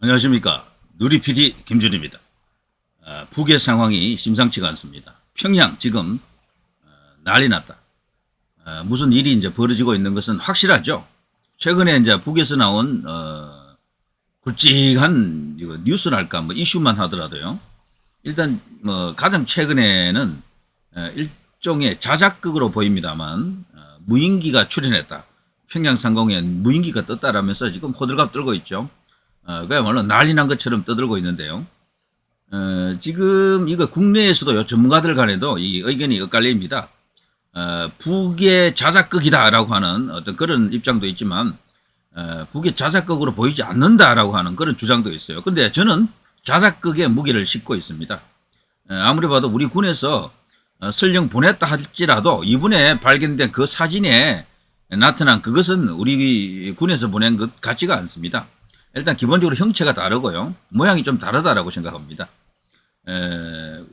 안녕하십니까. 누리 PD 김준입니다. 북의 상황이 심상치가 않습니다. 평양 지금 난리 났다. 무슨 일이 이제 벌어지고 있는 것은 확실하죠. 최근에 이제 북에서 나온 굵직한 뉴스랄까 뭐 이슈만 하더라도요. 일단 뭐 가장 최근에는 일종의 자작극으로 보입니다만 무인기가 출현했다. 평양 상공에 무인기가 떴다라면서 지금 호들갑 떨고 있죠. 그야말로 난리 난 것처럼 떠들고 있는데요. 지금 이거 국내에서도요, 전문가들 간에도 이 의견이 엇갈립니다. 북의 자작극이다라고 하는 어떤 그런 입장도 있지만, 북의 자작극으로 보이지 않는다라고 하는 그런 주장도 있어요. 근데 저는 자작극에 무게를 싣고 있습니다. 아무리 봐도 우리 군에서 설령 보냈다 할지라도 이번에 발견된 그 사진에 나타난 그것은 우리 군에서 보낸 것 같지가 않습니다. 일단 기본적으로 형체가 다르고요. 모양이 좀 다르다라고 생각합니다.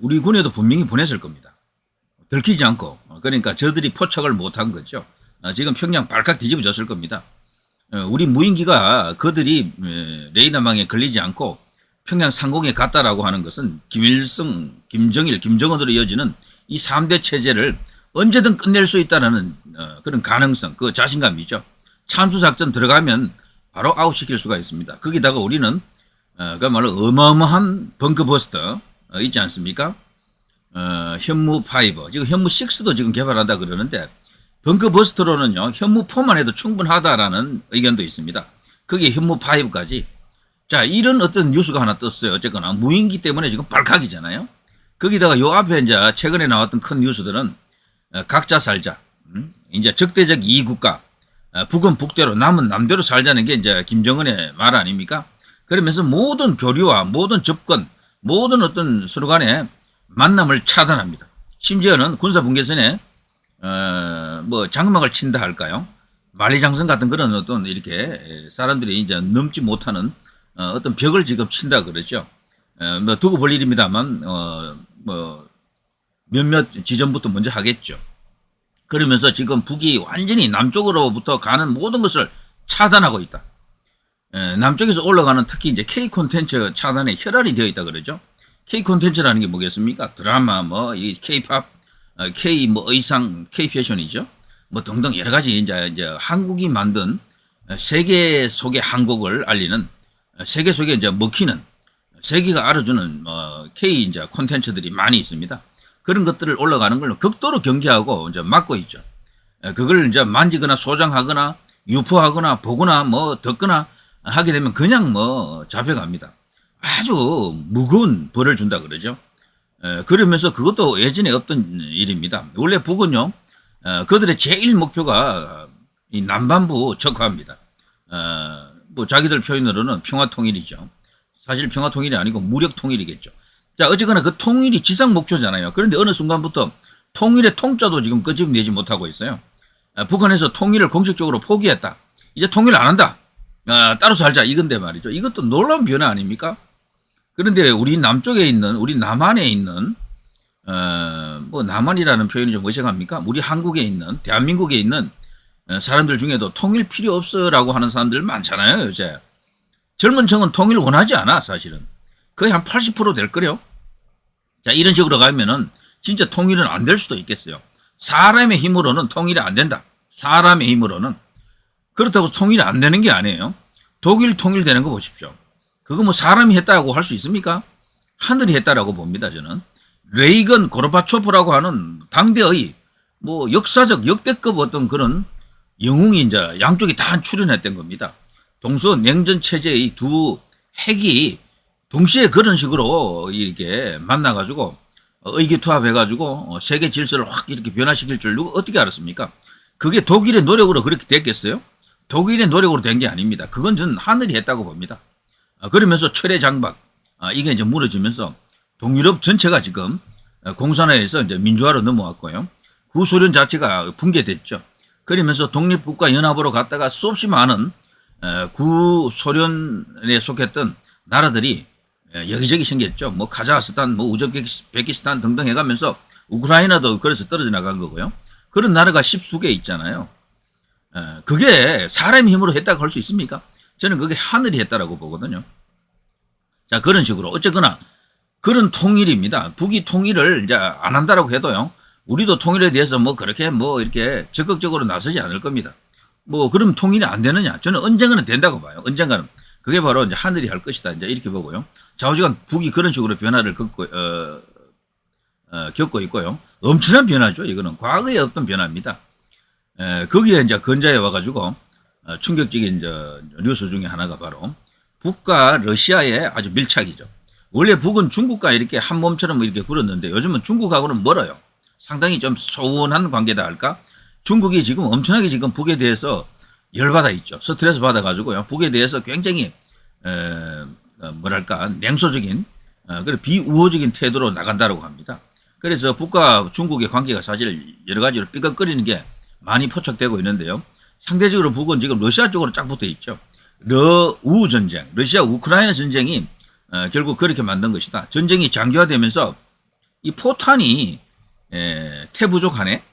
우리 군에도 분명히 보냈을 겁니다. 들키지 않고. 그러니까 저들이 포착을 못한 거죠. 지금 평양 발칵 뒤집어졌을 겁니다. 우리 무인기가 그들이 레이더망에 걸리지 않고 평양 상공에 갔다라고 하는 것은 김일성, 김정일, 김정은으로 이어지는 이 3대 체제를 언제든 끝낼 수 있다는 그런 가능성, 그 자신감이죠. 참수작전 들어가면 바로 아웃시킬 수가 있습니다. 거기다가 우리는 그야말로 어마어마한 벙커버스터 있지 않습니까? 현무5, 지금 현무6도 지금 개발한다 그러는데 벙커버스터로는요, 현무4만 해도 충분하다라는 의견도 있습니다. 거기에 현무5까지. 자, 이런 어떤 뉴스가 하나 떴어요. 어쨌거나 무인기 때문에 지금 발칵이잖아요. 거기다가 요 앞에 이제 최근에 나왔던 큰 뉴스들은 각자 살자, 이제 적대적 이익국가, 북은 북대로 남은 남대로 살자는 게 이제 김정은의 말 아닙니까? 그러면서 모든 교류와 모든 접근, 모든 어떤 서로 간의 만남을 차단합니다. 심지어는 군사분계선에 뭐 장막을 친다 할까요? 만리장성 같은 그런 어떤 이렇게 사람들이 이제 넘지 못하는 어떤 벽을 지금 친다 그러죠. 뭐 두고 볼 일입니다만 뭐 몇몇 지점부터 먼저 하겠죠. 그러면서 지금 북이 완전히 남쪽으로부터 가는 모든 것을 차단하고 있다. 남쪽에서 올라가는 특히 이제 K 콘텐츠 차단에 혈안이 되어 있다 그러죠. K 콘텐츠라는 게 뭐겠습니까? 드라마, 뭐 이 K-팝, K 뭐 의상, K 패션이죠. 뭐 등등 여러 가지 이제 한국이 만든 세계 속의 한국을 알리는, 세계 속에 이제 먹히는, 세계가 알아주는 K 이제 콘텐츠들이 많이 있습니다. 그런 것들을 올라가는 걸 극도로 경계하고 이제 막고 있죠. 그걸 이제 만지거나 소장하거나 유포하거나 보거나 뭐 듣거나 하게 되면 그냥 뭐 잡혀갑니다. 아주 무거운 벌을 준다 그러죠. 그러면서 그것도 예전에 없던 일입니다. 원래 북은요, 그들의 제일 목표가 이 남반부 척화입니다. 뭐 자기들 표현으로는 평화통일이죠. 사실 평화통일이 아니고 무력통일이겠죠. 자, 어쨌거나 그 통일이 지상 목표잖아요. 그런데 어느 순간부터 통일의 통짜도 지금 끄집어내지 못하고 있어요. 북한에서 통일을 공식적으로 포기했다. 이제 통일 안 한다. 따로 살자. 이건데 말이죠. 이것도 놀라운 변화 아닙니까? 그런데 우리 남쪽에 있는, 우리 남한에 있는, 뭐 남한이라는 표현이 좀 어색합니까? 우리 한국에 있는, 대한민국에 있는 사람들 중에도 통일 필요 없어라고 하는 사람들 많잖아요, 요새. 젊은 층은 통일 원하지 않아, 사실은. 거의 한 80% 될 거요. 자, 이런 식으로 가면은 진짜 통일은 안 될 수도 있겠어요. 사람의 힘으로는 통일이 안 된다. 사람의 힘으로는. 그렇다고 통일이 안 되는 게 아니에요. 독일 통일되는 거 보십시오. 그거 뭐 사람이 했다고 할 수 있습니까? 하늘이 했다라고 봅니다, 저는. 레이건, 고르바초프라고 하는 당대의 뭐 역사적 역대급 어떤 그런 영웅이 이제 양쪽이 다 출연했던 겁니다. 동서 냉전 체제의 두 핵이 동시에 그런 식으로 이렇게 만나가지고 의기투합해가지고 세계 질서를 확 이렇게 변화시킬 줄 누가 어떻게 알았습니까? 그게 독일의 노력으로 그렇게 됐겠어요? 독일의 노력으로 된 게 아닙니다. 그건 전 하늘이 했다고 봅니다. 그러면서 철의 장박, 이게 이제 무너지면서 동유럽 전체가 지금 공산화에서 이제 민주화로 넘어왔고요. 구소련 자체가 붕괴됐죠. 그러면서 독립국가 연합으로 갔다가 수없이 많은 구소련에 속했던 나라들이 여기저기 생겼죠. 뭐 카자흐스탄, 뭐 우즈베키스탄 등등 해가면서 우크라이나도 그래서 떨어져 나간 거고요. 그런 나라가 십수개 있잖아요. 그게 사람의 힘으로 했다고 할 수 있습니까? 저는 그게 하늘이 했다라고 보거든요. 자, 그런 식으로 어쨌거나 그런 통일입니다. 북이 통일을 이제 안 한다라고 해도요. 우리도 통일에 대해서 뭐 그렇게 뭐 이렇게 적극적으로 나서지 않을 겁니다. 뭐 그럼 통일이 안 되느냐? 저는 언젠가는 된다고 봐요. 언젠가는. 그게 바로 이제 하늘이 할 것이다. 이제 이렇게 보고요. 좌우지간 북이 그런 식으로 변화를 겪고 있고요. 엄청난 변화죠. 이거는 과거에 없던 변화입니다. 거기에 이제 근자에 와가지고 충격적인 뉴스 중에 하나가 바로 북과 러시아의 아주 밀착이죠. 원래 북은 중국과 이렇게 한 몸처럼 이렇게 굴었는데 요즘은 중국하고는 멀어요. 상당히 좀 소원한 관계다 할까? 중국이 지금 엄청나게 지금 북에 대해서 열받아 있죠. 스트레스 받아가지고요. 북에 대해서 굉장히 뭐랄까 냉소적인 그리고 비우호적인 태도로 나간다고 합니다. 그래서 북과 중국의 관계가 사실 여러 가지로 삐걱거리는 게 많이 포착되고 있는데요. 상대적으로 북은 지금 러시아 쪽으로 쫙 붙어 있죠. 러우 전쟁, 러시아 우크라이나 전쟁이 결국 그렇게 만든 것이다. 전쟁이 장기화되면서 이 포탄이 태부족하네.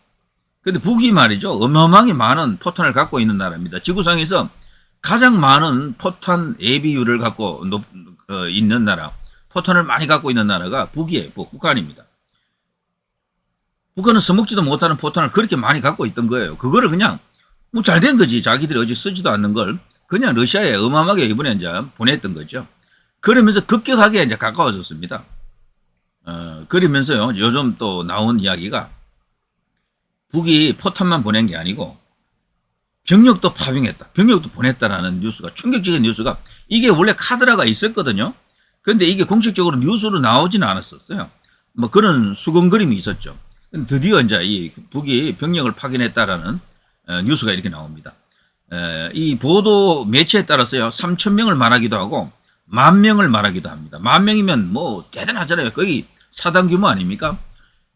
근데 북이 말이죠. 어마어마하게 많은 포탄을 갖고 있는 나라입니다. 지구상에서 가장 많은 포탄 예비율을 갖고 있는 나라, 포탄을 많이 갖고 있는 나라가 북이에요. 북한입니다. 북한은 써먹지도 못하는 포탄을 그렇게 많이 갖고 있던 거예요. 그거를 그냥 뭐 잘 된 거지. 자기들이 어제 쓰지도 않는 걸 그냥 러시아에 어마어마하게 이번에 이제 보냈던 거죠. 그러면서 급격하게 이제 가까워졌습니다. 그러면서요. 요즘 또 나온 이야기가 북이 포탄만 보낸 게 아니고 병력도 파병했다. 병력도 보냈다라는 뉴스가 충격적인 뉴스가 이게 원래 카드라가 있었거든요. 그런데 이게 공식적으로 뉴스로 나오지는 않았었어요. 뭐 그런 수근거림이 있었죠. 드디어 이제 이 북이 병력을 파견했다라는 뉴스가 이렇게 나옵니다. 이 보도 매체에 따라서요 3,000명을 말하기도 하고 10,000명을 말하기도 합니다. 10,000명이면 뭐 대단하잖아요. 거의 사단 규모 아닙니까?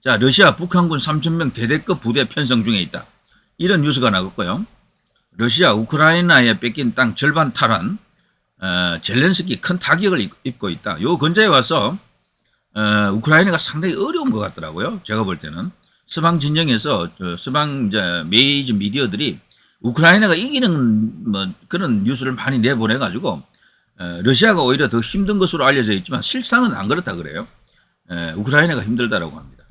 자, 러시아 북한군 3,000명 대대급 부대 편성 중에 있다. 이런 뉴스가 나왔고요. 러시아 우크라이나에 뺏긴 땅 절반 탈환, 젤렌스키 큰 타격을 입고 있다. 요 근처에 와서 우크라이나가 상당히 어려운 것 같더라고요. 제가 볼 때는 서방 진영에서 서방 이제 메이저 미디어들이 우크라이나가 이기는 뭐 그런 뉴스를 많이 내보내가지고 러시아가 오히려 더 힘든 것으로 알려져 있지만 실상은 안 그렇다 그래요. 우크라이나가 힘들다라고 합니다.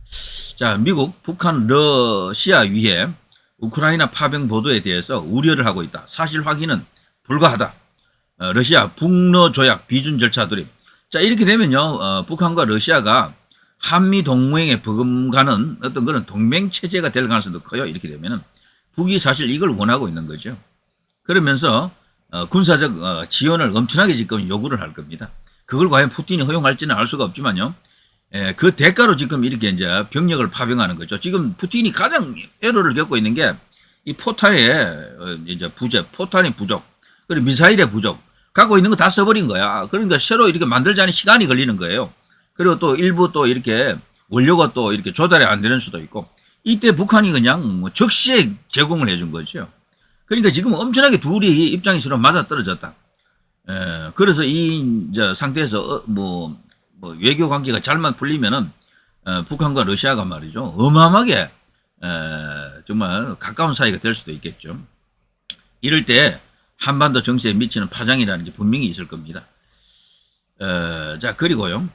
자, 미국, 북한, 러시아 위에 우크라이나 파병 보도에 대해서 우려를 하고 있다. 사실 확인은 불가하다. 러시아 북러 조약 비준 절차 돌입. 자, 이렇게 되면요, 북한과 러시아가 한미 동맹에 버금가는 어떤 그런 동맹 체제가 될 가능성도 커요. 이렇게 되면은 북이 사실 이걸 원하고 있는 거죠. 그러면서 군사적 지원을 엄청나게 지금 요구를 할 겁니다. 그걸 과연 푸틴이 허용할지는 알 수가 없지만요. 그 대가로 지금 이렇게 이제 병력을 파병하는 거죠. 지금 푸틴이 가장 애로를 겪고 있는 게 이 포탄의 이제 포탄의 부족, 그리고 미사일의 부족, 갖고 있는 거 다 써버린 거야. 그러니까 새로 이렇게 만들자니 시간이 걸리는 거예요. 그리고 또 일부 또 이렇게 원료가 또 이렇게 조달이 안 되는 수도 있고, 이때 북한이 그냥 뭐 적시에 제공을 해준 거죠. 그러니까 지금 엄청나게 둘이 입장이 서로 맞아 떨어졌다. 그래서 이 이제 상태에서 뭐 외교 관계가 잘만 풀리면은 북한과 러시아가 말이죠 어마어마하게 정말 가까운 사이가 될 수도 있겠죠. 이럴 때 한반도 정세에 미치는 파장이라는 게 분명히 있을 겁니다. 자, 그리고요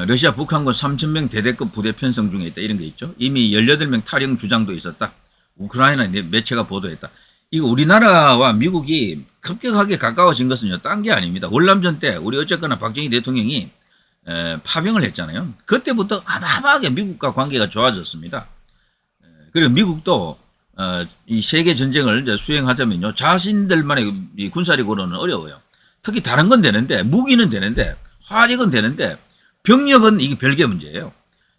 러시아 북한군 3,000명 대대급 부대 편성 중에 있다. 이런 게 있죠. 이미 18명 탈영 주장도 있었다. 우크라이나 매체가 보도했다. 이거 우리나라와 미국이 급격하게 가까워진 것은요, 딴 게 아닙니다. 월남전 때 우리 어쨌거나 박정희 대통령이 파병을 했잖아요. 그때부터 아마하게 미국과 관계가 좋아졌습니다. 그리고 미국도 이 세계 전쟁을 이제 수행하자면요, 자신들만의 이 군사력으로는 어려워요. 특히 다른 건 되는데, 무기는 되는데, 화력은 되는데, 병력은 이게 별개 문제예요.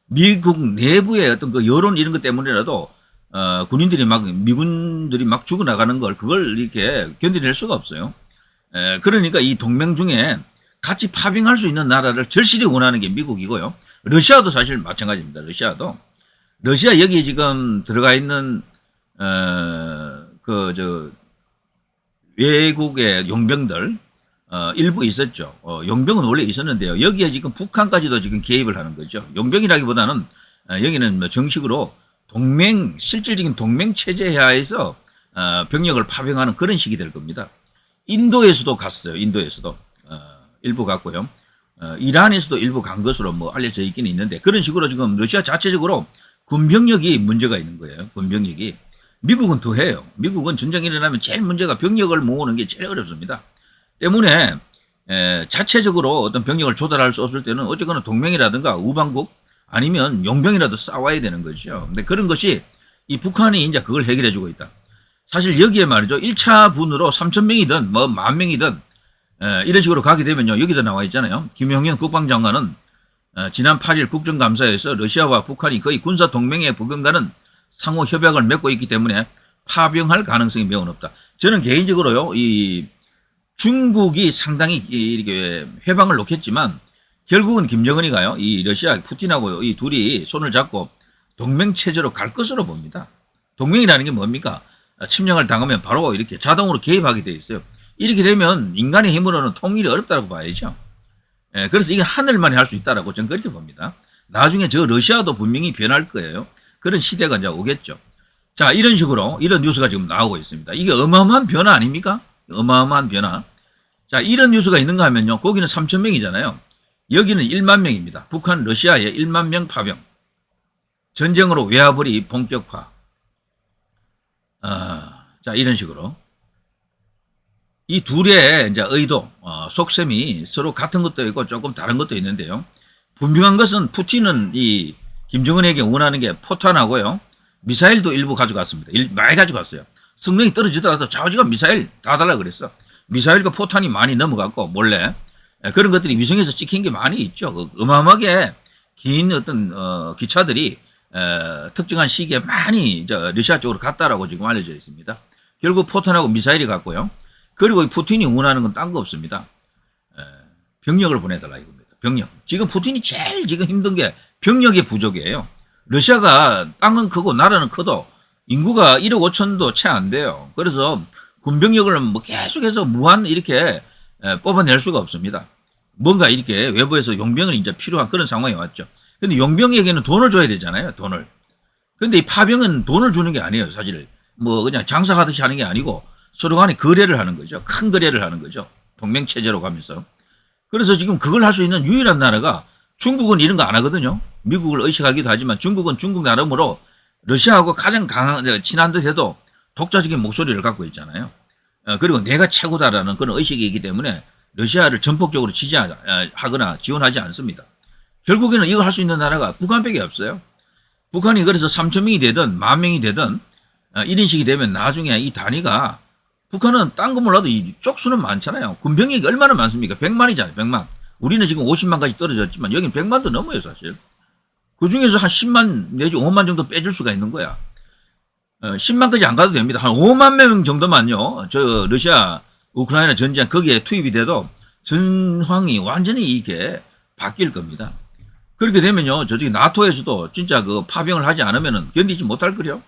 미국 내부의 어떤 그 여론 이런 것 때문이라도 군인들이 미군들이 막 죽어나가는 걸 그걸 이렇게 견뎌낼 수가 없어요. 그러니까 이 동맹 중에 같이 파병할 수 있는 나라를 절실히 원하는 게 미국이고요. 러시아도 사실 마찬가지입니다. 러시아 여기 지금 들어가 있는 외국의 용병들 일부 있었죠. 용병은 원래 있었는데요. 여기에 지금 북한까지도 지금 개입을 하는 거죠. 용병이라기보다는 여기는 뭐 정식으로 실질적인 동맹 체제 하에서 병력을 파병하는 그런 식이 될 겁니다. 인도에서도 갔어요. 인도에서도. 일부 갔고요. 이란에서도 일부 간 것으로 뭐 알려져 있기는 있는데 그런 식으로 지금 러시아 자체적으로 군병력이 문제가 있는 거예요. 군병력이. 미국은 더해요. 미국은 전쟁이 일어나면 제일 문제가 병력을 모으는 게 제일 어렵습니다. 때문에 자체적으로 어떤 병력을 조달할 수 없을 때는 어쨌거나 동맹이라든가 우방국 아니면 용병이라도 싸워야 되는 거죠. 근데 그런 것이 이 북한이 이제 그걸 해결해 주고 있다. 사실 여기에 말이죠. 1차 분으로 3,000명이든 뭐 10,000명이든 이런 식으로 가게 되면요. 여기도 나와 있잖아요. 김용현 국방장관은 지난 8일 국정감사에서 러시아와 북한이 거의 군사 동맹에 버금가는 상호 협약을 맺고 있기 때문에 파병할 가능성이 매우 높다. 저는 개인적으로요. 이 중국이 상당히 이렇게 회방을 놓겠지만 결국은 김정은이가요. 이 러시아 푸틴하고 이 둘이 손을 잡고 동맹 체제로 갈 것으로 봅니다. 동맹이라는 게 뭡니까? 침략을 당하면 바로 이렇게 자동으로 개입하게 돼 있어요. 이렇게 되면 인간의 힘으로는 통일이 어렵다고 봐야죠. 그래서 이건 하늘만이 할 수 있다라고 저는 그렇게 봅니다. 나중에 저 러시아도 분명히 변할 거예요. 그런 시대가 이제 오겠죠. 자, 이런 식으로 이런 뉴스가 지금 나오고 있습니다. 이게 어마어마한 변화 아닙니까? 어마어마한 변화. 자, 이런 뉴스가 있는가 하면요. 거기는 3,000명이잖아요. 여기는 1만 명입니다. 북한, 러시아의 1만 명 파병. 전쟁으로 외화벌이 본격화. 자, 이런 식으로. 이 둘의 이제 의도, 속셈이 서로 같은 것도 있고 조금 다른 것도 있는데요. 분명한 것은 푸틴은 이 김정은에게 원하는 게 포탄하고요. 미사일도 일부 가져갔습니다. 많이 가져갔어요. 성능이 떨어지더라도 좌우지간 미사일 다 달라 그랬어. 미사일과 포탄이 많이 넘어갔고 몰래 그런 것들이 위성에서 찍힌 게 많이 있죠. 어마어마하게 긴 어떤 기차들이 특정한 시기에 많이 러시아 쪽으로 갔다라고 지금 알려져 있습니다. 결국 포탄하고 미사일이 갔고요. 그리고 푸틴이 원하는 건 딴 거 없습니다. 병력을 보내달라 이겁니다. 병력. 지금 푸틴이 제일 지금 힘든 게 병력의 부족이에요. 러시아가 땅은 크고 나라는 커도 인구가 1억 5천도 채 안 돼요. 그래서 군병력을 뭐 계속해서 무한 이렇게 뽑아낼 수가 없습니다. 뭔가 이렇게 외부에서 용병을 이제 필요한 그런 상황이 왔죠. 근데 용병에게는 돈을 줘야 되잖아요. 돈을. 근데 이 파병은 돈을 주는 게 아니에요. 사실 뭐 그냥 장사하듯이 하는 게 아니고 서로 간에 거래를 하는 거죠. 큰 거래를 하는 거죠. 동맹체제로 가면서. 그래서 지금 그걸 할 수 있는 유일한 나라가 중국은 이런 거 안 하거든요. 미국을 의식하기도 하지만 중국은 중국 나름으로 러시아하고 가장 친한 듯 해도 독자적인 목소리를 갖고 있잖아요. 그리고 내가 최고다라는 그런 의식이 있기 때문에 러시아를 전폭적으로 지지하거나 지원하지 않습니다. 결국에는 이걸 할 수 있는 나라가 북한밖에 없어요. 북한이 그래서 3,000명이 되든 10,000명이 되든 이런 식이 되면 나중에 이 단위가 북한은 딴 거 몰라도 이 쪽수는 많잖아요. 군병력이 얼마나 많습니까? 100만이잖아요. 100만. 우리는 지금 50만까지 떨어졌지만 여긴 100만도 넘어요 사실. 그중에서 한 10만 내지 5만 정도 빼줄 수가 있는 거야. 10만까지 안 가도 됩니다. 한 5만 명 정도만요. 저 러시아 우크라이나 전쟁 거기에 투입이 돼도 전황이 완전히 이게 바뀔 겁니다. 그렇게 되면요. 저쪽에 나토에서도 진짜 그 파병을 하지 않으면 견디지 못할 거요.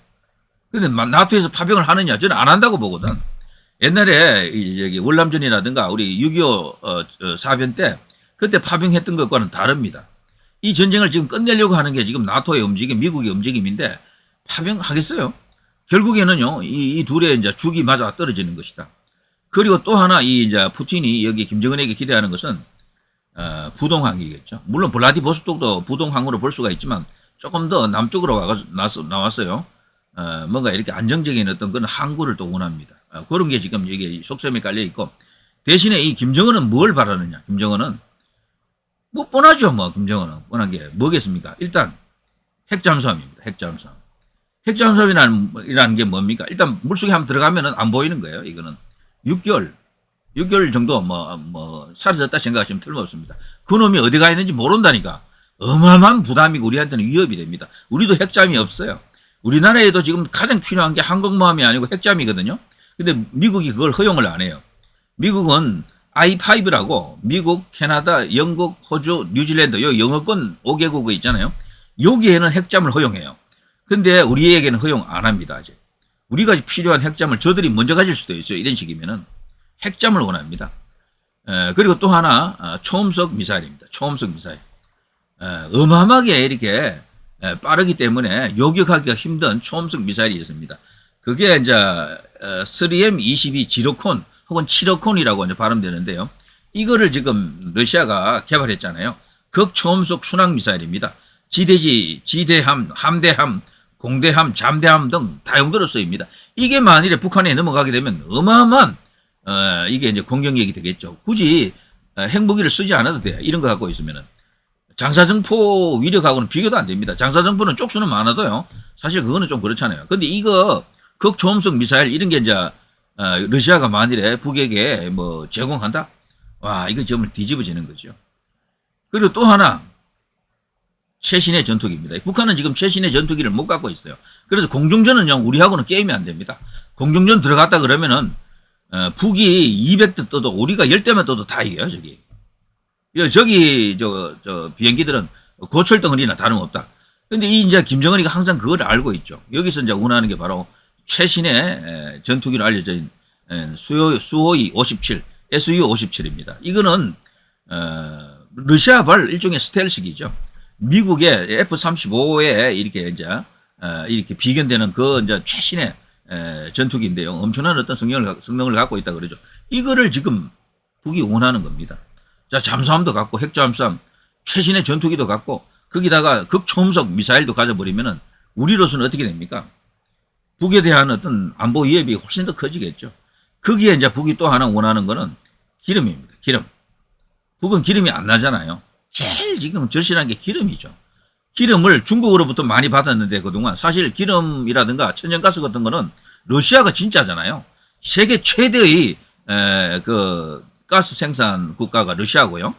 근데 나토에서 파병을 하느냐? 저는 안 한다고 보거든. 옛날에 저기 월남전이라든가 우리 6.25 사변 때 그때 파병했던 것과는 다릅니다. 이 전쟁을 지금 끝내려고 하는 게 지금 나토의 움직임, 미국의 움직임인데 파병하겠어요? 결국에는요, 이 둘의 이제 죽이 맞아 떨어지는 것이다. 그리고 또 하나 이제 푸틴이 여기 김정은에게 기대하는 것은 부동항이겠죠. 물론 블라디보스톡도 부동항으로 볼 수가 있지만 조금 더 남쪽으로 나왔어요. 뭔가 이렇게 안정적인 어떤 그런 항구를 또 원합니다. 그런 게 지금 여기 속셈에 깔려 있고 대신에 이 김정은은 뭘 바라느냐? 김정은은 뭐 뻔하죠. 뭐 김정은은 뻔한 게 뭐겠습니까? 일단 핵잠수함입니다. 핵잠수함. 핵잠수함이라는 게 뭡니까? 일단 물속에 한번 들어가면은 안 보이는 거예요. 이거는 6개월 정도 뭐 사라졌다 생각하시면 틀림없습니다. 그놈이 어디 가 있는지 모른다니까. 어마어마한 부담이고 우리한테는 위협이 됩니다. 우리도 핵잠이 없어요. 우리나라에도 지금 가장 필요한 게 항공모함이 아니고 핵잠이거든요. 근데 미국이 그걸 허용을 안 해요. 미국은 I5라고 미국, 캐나다, 영국, 호주, 뉴질랜드 요 영어권 5개국이 있잖아요. 여기에는 핵잠을 허용해요. 근데 우리에게는 허용 안 합니다. 아직. 우리가 필요한 핵잠을 저들이 먼저 가질 수도 있어요. 이런 식이면은 핵잠을 원합니다. 그리고 또 하나 초음속 미사일입니다. 초음속 미사일. 어마어마하게 이렇게 빠르기 때문에 요격하기가 힘든 초음속 미사일이 있습니다. 그게 이제 3M22 지로콘 혹은 7호콘이라고 이제 발음되는데요. 이거를 지금 러시아가 개발했잖아요. 극초음속 순항 미사일입니다. 지대지, 지대함, 함대함, 공대함, 잠대함 등 다용도로 쓰입니다. 이게 만일에 북한에 넘어가게 되면 어마어마한 이게 이제 공격력이 되겠죠. 굳이 핵무기를 쓰지 않아도 돼. 이런 거 갖고 있으면은. 장사정포 위력하고는 비교도 안 됩니다. 장사정포는 쪽수는 많아도요. 사실 그거는 좀 그렇잖아요. 근데 이거 극초음속 미사일 이런 게 이제 러시아가 만일에 북에게 뭐 제공한다? 와, 이거 정말 뒤집어지는 거죠. 그리고 또 하나 최신의 전투기입니다. 북한은 지금 최신의 전투기를 못 갖고 있어요. 그래서 공중전은요, 우리하고는 게임이 안 됩니다. 공중전 들어갔다 그러면은 북이 200대 떠도 우리가 10대만 떠도 다 이겨요. 저기 저 비행기들은 고철덩어리나 다름없다. 근데 이 이제 김정은이가 항상 그걸 알고 있죠. 여기서 이제 원하는 게 바로 최신의 전투기로 알려져 있는 수호이 57, SU-57입니다. 이거는 러시아발 일종의 스텔스기죠. 미국의 F-35에 이렇게 이제 이렇게 비견되는 그 이제 최신의 전투기인데요. 엄청난 어떤 성능을 갖고 있다 그러죠. 이거를 지금 북이 원하는 겁니다. 자, 잠수함도 갖고 핵잠수함, 최신의 전투기도 갖고 거기다가 극초음속 미사일도 가져버리면은 우리로서는 어떻게 됩니까? 북에 대한 어떤 안보 위협이 훨씬 더 커지겠죠. 거기에 이제 북이 또 하나 원하는 거는 기름입니다. 기름. 북은 기름이 안 나잖아요. 제일 지금 절실한 게 기름이죠. 기름을 중국으로부터 많이 받았는데 그동안 사실 기름이라든가 천연가스 같은 거는 러시아가 진짜잖아요. 세계 최대의 그 가스 생산 국가가 러시아고요.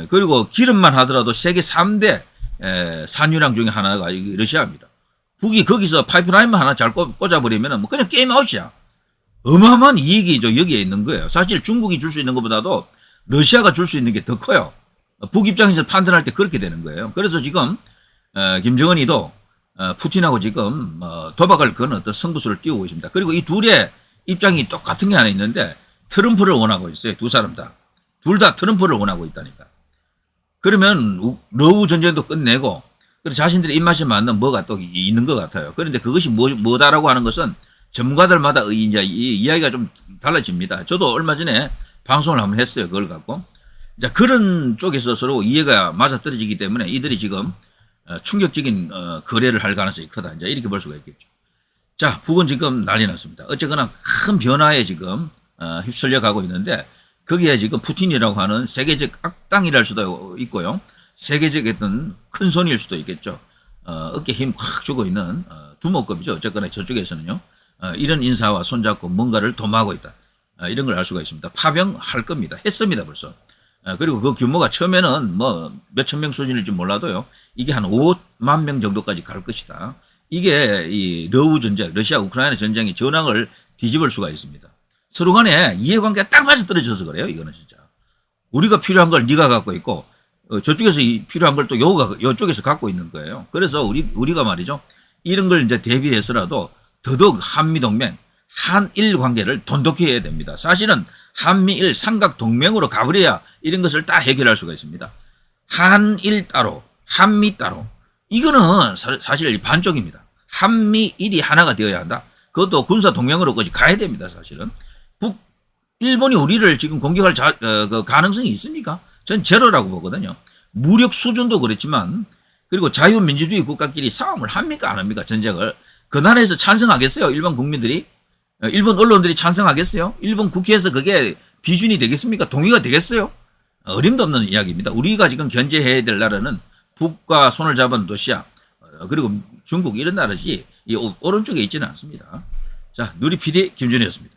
그리고 기름만 하더라도 세계 3대 산유량 중에 하나가 러시아입니다. 북이 거기서 파이프라인만 하나 잘 꽂아버리면 뭐 그냥 게임 아웃이야. 어마어마한 이익이 여기에 있는 거예요. 사실 중국이 줄 수 있는 것보다도 러시아가 줄 수 있는 게 더 커요. 북 입장에서 판단할 때 그렇게 되는 거예요. 그래서 지금 김정은이도 푸틴하고 지금 도박을 거는 어떤 승부수를 띄우고 있습니다. 그리고 이 둘의 입장이 똑같은 게 하나 있는데 트럼프를 원하고 있어요. 두 사람 다. 둘 다 트럼프를 원하고 있다니까. 그러면 러우 전쟁도 끝내고 그리고 자신들의 입맛에 맞는 뭐가 또 있는 것 같아요. 그런데 그것이 뭐다라고 하는 것은 전문가들마다 이제 이야기가 좀 달라집니다. 저도 얼마 전에 방송을 한번 했어요. 그걸 갖고. 자, 그런 쪽에서 서로 이해가 맞아떨어지기 때문에 이들이 지금 충격적인 거래를 할 가능성이 크다. 이제 이렇게 볼 수가 있겠죠. 자, 북은 지금 난리 났습니다. 어쨌거나 큰 변화에 지금 휩쓸려 가고 있는데 거기에 지금 푸틴이라고 하는 세계적 악당이랄 수도 있고요. 세계적 어떤 큰 손일 수도 있겠죠. 어깨 힘 확 주고 있는 두목급이죠. 어쨌거나 저쪽에서는요. 이런 인사와 손잡고 뭔가를 도모하고 있다. 이런 걸 알 수가 있습니다. 파병할 겁니다. 했습니다. 벌써. 그리고 그 규모가 처음에는 뭐 몇천 명 수준일지 몰라도요. 이게 한 5만 명 정도까지 갈 것이다. 이게 이 러우 전쟁, 러시아 우크라이나 전쟁의 전황을 뒤집을 수가 있습니다. 서로 간에 이해관계가 딱 맞아 떨어져서 그래요. 이거는 진짜. 우리가 필요한 걸 네가 갖고 있고 저쪽에서 필요한 걸 또 이쪽에서 갖고 있는 거예요. 그래서 우리가 말이죠. 이런 걸 이제 대비해서라도 더더욱 한미동맹, 한일 관계를 돈독히 해야 됩니다. 사실은 한미일 삼각동맹으로 가버려야 이런 것을 다 해결할 수가 있습니다. 한일 따로, 한미 따로. 이거는 사실 반쪽입니다. 한미일이 하나가 되어야 한다. 그것도 군사동맹으로까지 가야 됩니다. 사실은. 일본이 우리를 지금 공격할 그 가능성이 있습니까? 전 제로라고 보거든요. 무력 수준도 그렇지만 그리고 자유민주주의 국가끼리 싸움을 합니까 안 합니까? 전쟁을. 그 나라에서 찬성하겠어요? 일본 국민들이? 일본 언론들이 찬성하겠어요? 일본 국회에서 그게 비준이 되겠습니까? 동의가 되겠어요? 어림도 없는 이야기입니다. 우리가 지금 견제해야 될 나라는 북과 손을 잡은 러시아 그리고 중국 이런 나라지 이 오른쪽에 있지는 않습니다. 자, 누리 PD 김준이었습니다.